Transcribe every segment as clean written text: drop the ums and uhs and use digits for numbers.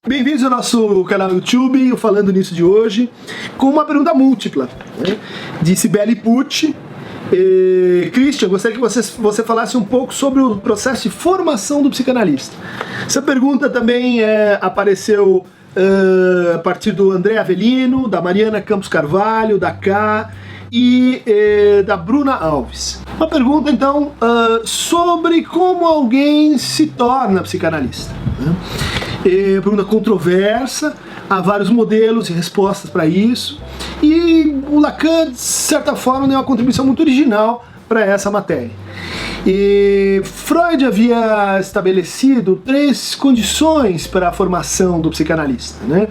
Bem-vindos ao nosso canal YouTube, Falando Nisso de hoje, com uma pergunta múltipla, né, de Cibele Pucci. Christian, gostaria que você falasse um pouco sobre o processo de formação do psicanalista. Essa pergunta também apareceu a partir do André Avelino, da Mariana Campos Carvalho, da Cá e da Bruna Alves. Uma pergunta então sobre como alguém se torna psicanalista, né? Pergunta controversa, há vários modelos e respostas para isso, e o Lacan, de certa forma, deu uma contribuição muito original para essa matéria. Freud havia estabelecido 3 condições para a formação do psicanalista, né?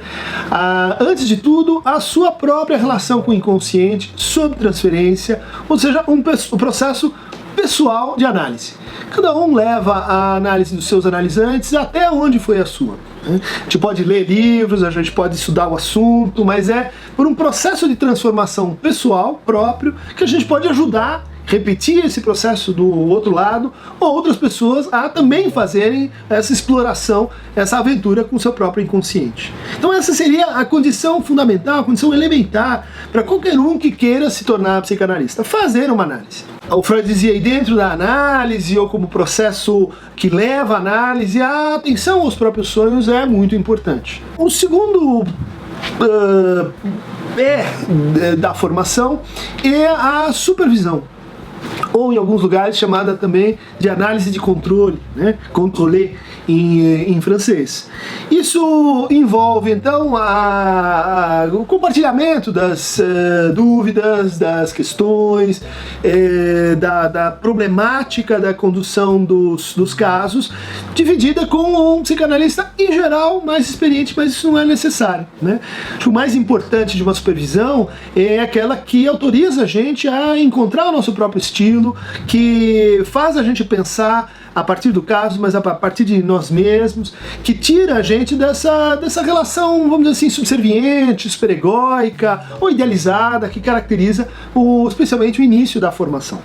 Antes de tudo, a sua própria relação com o inconsciente, sob transferência, ou seja, um processo pessoal de análise. Cada um leva a análise dos seus analisantes até onde foi a sua. A gente pode ler livros, a gente pode estudar o assunto, mas é por um processo de transformação pessoal próprio que a gente pode ajudar, repetir esse processo do outro lado, ou outras pessoas a também fazerem essa exploração, essa aventura com o seu próprio inconsciente. Então essa seria a condição fundamental, a condição elementar para qualquer um que queira se tornar psicanalista, fazer uma análise. O Freud dizia aí, dentro da análise, ou como processo que leva à análise, a atenção aos próprios sonhos é muito importante. O segundo da formação é a supervisão, ou em alguns lugares chamada também de análise de controle, né? Contrôler em francês. Isso envolve então o compartilhamento das dúvidas, das questões, da problemática da condução dos casos, dividida com um psicanalista em geral mais experiente, mas isso não é necessário, né? O mais importante de uma supervisão é aquela que autoriza a gente a encontrar o nosso próprio estilo, que faz a gente pensar a partir do caso, mas a partir de nós mesmos, que tira a gente dessa relação, vamos dizer assim, subserviente, superegóica ou idealizada, que caracteriza especialmente o início da formação.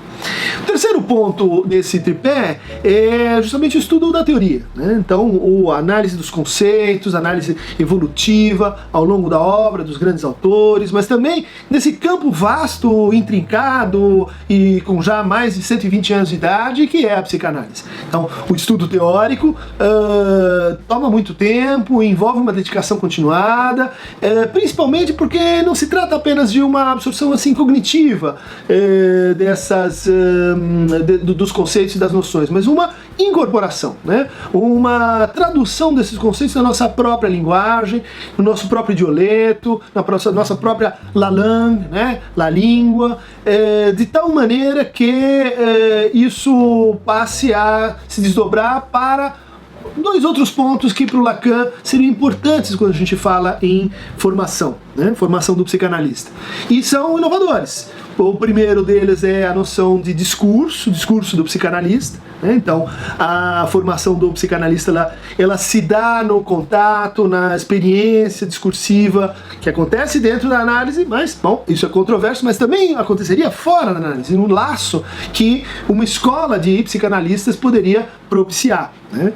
O terceiro ponto desse tripé é justamente o estudo da teoria, né? Então, a análise dos conceitos, análise evolutiva ao longo da obra dos grandes autores, mas também nesse campo vasto, intrincado e com já mais de 120 anos de idade, que é a psicanálise. Então, o estudo teórico toma muito tempo, envolve uma dedicação continuada, principalmente porque não se trata apenas de uma absorção assim cognitiva dos conceitos e das noções, mas uma incorporação, né? Uma tradução desses conceitos na nossa própria linguagem, no nosso próprio idioleto, na nossa própria la langue, né? La língua, de tal maneira que isso passe a se desdobrar para 2 outros pontos que para o Lacan seriam importantes quando a gente fala em formação, né? Formação do psicanalista. E são inovadores. O primeiro deles é a noção de discurso do psicanalista, né? Então, a formação do psicanalista ela se dá no contato, na experiência discursiva que acontece dentro da análise, mas, bom, isso é controverso, mas também aconteceria fora da análise, no laço que uma escola de psicanalistas poderia propiciar, né?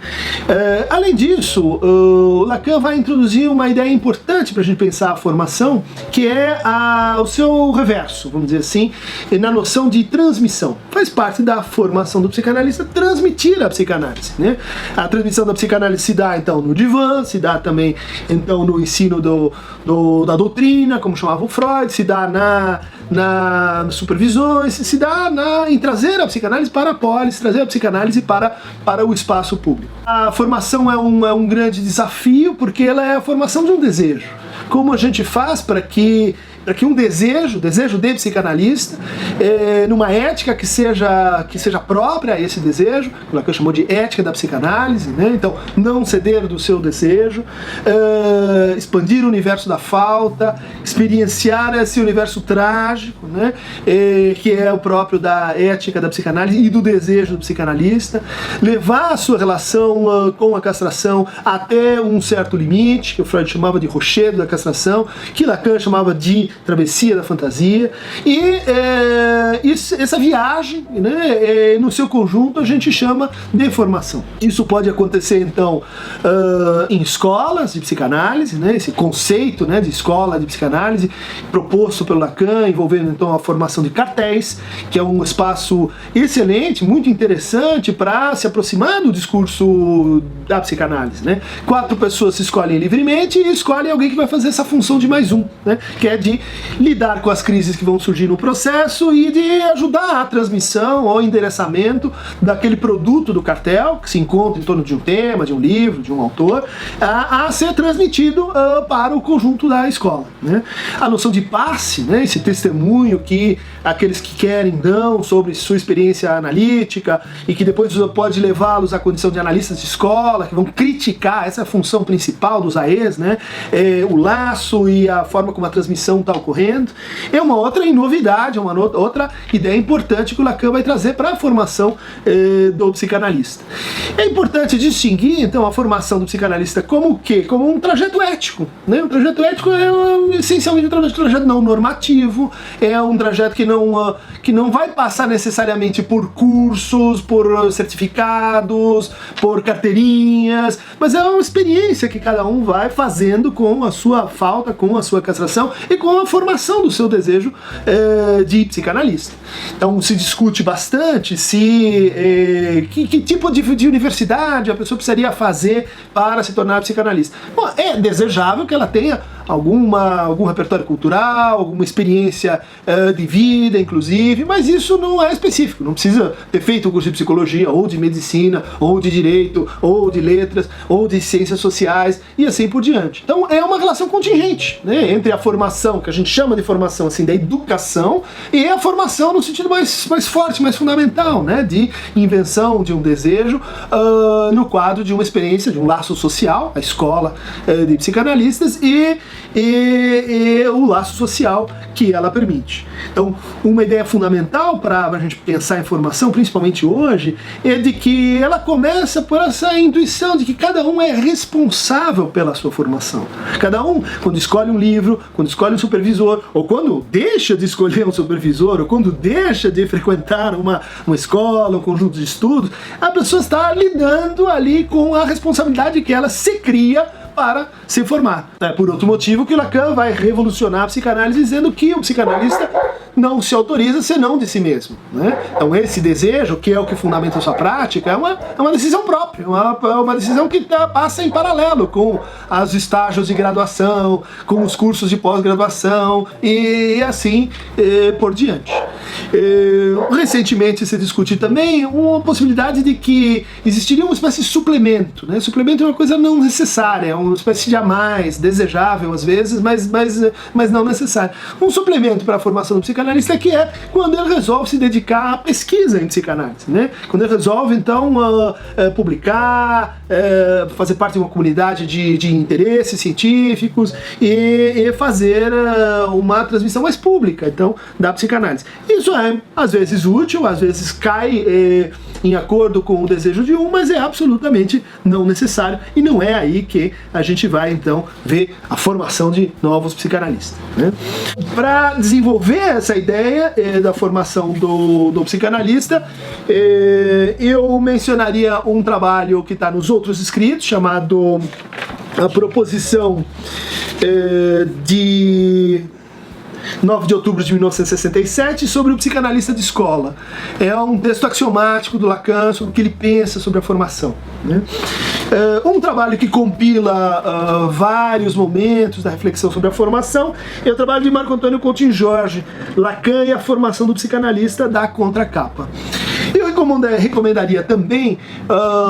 Além disso, o Lacan vai introduzir uma ideia importante para a gente pensar a formação, que é o seu reverso, vamos dizer assim, na noção de transmissão. Faz parte da formação do psicanalista transmitir a psicanálise, né? A transmissão da psicanálise se dá então no divã, se dá também então no ensino da doutrina, como chamava o Freud, se dá nas supervisões, se dá em trazer a psicanálise para a polis, trazer a psicanálise para o espaço público. A formação é um grande desafio, porque ela é a formação de um desejo. Como a gente faz para que um desejo de psicanalista, numa ética que seja própria a esse desejo, que Lacan chamou de ética da psicanálise, né? Então, não ceder do seu desejo, expandir o universo da falta, experienciar esse universo trágico, né? Que é o próprio da ética da psicanálise e do desejo do psicanalista, levar a sua relação com a castração até um certo limite, que o Freud chamava de rochedo da castração, que Lacan chamava de travessia da fantasia, e essa viagem, né, no seu conjunto a gente chama de formação. Isso pode acontecer então em escolas de psicanálise, né, esse conceito, né, de escola de psicanálise proposto pelo Lacan, envolvendo então a formação de cartéis, que é um espaço excelente, muito interessante para se aproximar do discurso da psicanálise, né? 4 pessoas se escolhem livremente e escolhem alguém que vai fazer essa função de mais um, né? Que é de lidar com as crises que vão surgir no processo e de ajudar a transmissão ou endereçamento daquele produto do cartel que se encontra em torno de um tema, de um livro, de um autor, a ser transmitido para o conjunto da escola, né? A noção de passe, né? Esse testemunho que aqueles que querem dão sobre sua experiência analítica e que depois pode levá-los à condição de analistas de escola, que vão criticar, essa é a função principal dos AEs, né? O laço e a forma como a transmissão está ocorrendo. É uma outra novidade, uma outra ideia importante que o Lacan vai trazer para a formação do psicanalista. É importante distinguir, então, a formação do psicanalista como o quê? Como um trajeto ético, né? Um trajeto ético é essencialmente um trajeto não normativo, é um trajeto que não vai passar necessariamente por cursos, por certificados, por carteirinhas, mas é uma experiência que cada um vai fazendo com a sua falta, com a sua castração e com a formação do seu desejo de psicanalista. Então se discute bastante que tipo de universidade a pessoa precisaria fazer para se tornar psicanalista. Bom, é desejável que ela tenha algum repertório cultural, alguma experiência de vida, inclusive, mas isso não é específico, não precisa ter feito um curso de psicologia, ou de medicina, ou de direito, ou de letras, ou de ciências sociais, e assim por diante. Então é uma relação contingente, né, entre a formação, que a gente chama de formação assim, da educação, e a formação no sentido mais forte, mais fundamental, né, de invenção de um desejo no quadro de uma experiência, de um laço social, a escola de psicanalistas, e o laço social que ela permite. Então, uma ideia fundamental para a gente pensar em formação, principalmente hoje, é de que ela começa por essa intuição de que cada um é responsável pela sua formação. Cada um, quando escolhe um livro, quando escolhe um supervisor, ou quando deixa de escolher um supervisor, ou quando deixa de frequentar uma escola, um conjunto de estudos, a pessoa está lidando ali com a responsabilidade que ela se cria para se formar. É por outro motivo que Lacan vai revolucionar a psicanálise dizendo que o psicanalista não se autoriza senão de si mesmo, né? Então esse desejo, que é o que fundamenta a sua prática, é uma decisão própria, uma decisão que passa em paralelo com os estágios de graduação, com os cursos de pós-graduação e assim por diante. Recentemente se discutiu também uma possibilidade de que existiria uma espécie de suplemento, né? Suplemento é uma coisa não necessária, é uma espécie de a mais, desejável às vezes, mas não necessário. Um suplemento para a formação do psicanalista que é quando ele resolve se dedicar à pesquisa em psicanálise, né? Quando ele resolve então publicar, fazer parte de uma comunidade de interesses científicos e fazer uma transmissão mais pública então da psicanálise. Isso é às vezes útil, às vezes cai em acordo com o desejo de um, mas é absolutamente não necessário e não é aí que a gente vai então ver a formação de novos psicanalistas, né? Para desenvolver essa ideia da formação do psicanalista, eu mencionaria um trabalho que está nos outros escritos, chamado A Proposição de 9 de outubro de 1967, sobre o psicanalista de escola. É um texto axiomático do Lacan sobre o que ele pensa sobre a formação, né? Um trabalho que compila vários momentos da reflexão sobre a formação é o trabalho de Marco Antônio Coutinho Jorge, Lacan e a formação do psicanalista, da contracapa. Eu recomendaria também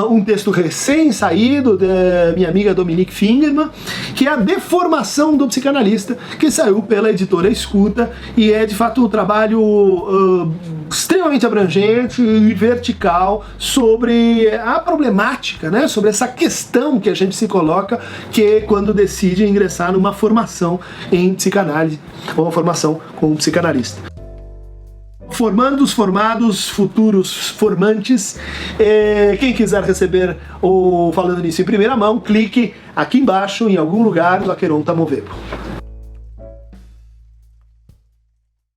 um texto recém-saído da minha amiga Dominique Fingerman, que é a Deformação do Psicanalista, que saiu pela editora Escuta, e é de fato um trabalho extremamente abrangente e vertical sobre a problemática, né, sobre essa questão que a gente se coloca, que é quando decide ingressar numa formação em psicanálise ou uma formação com um psicanalista. Formandos, formados, futuros formantes, quem quiser receber o Falando Nisso em primeira mão, clique aqui embaixo em algum lugar do Aqueronta Movebo.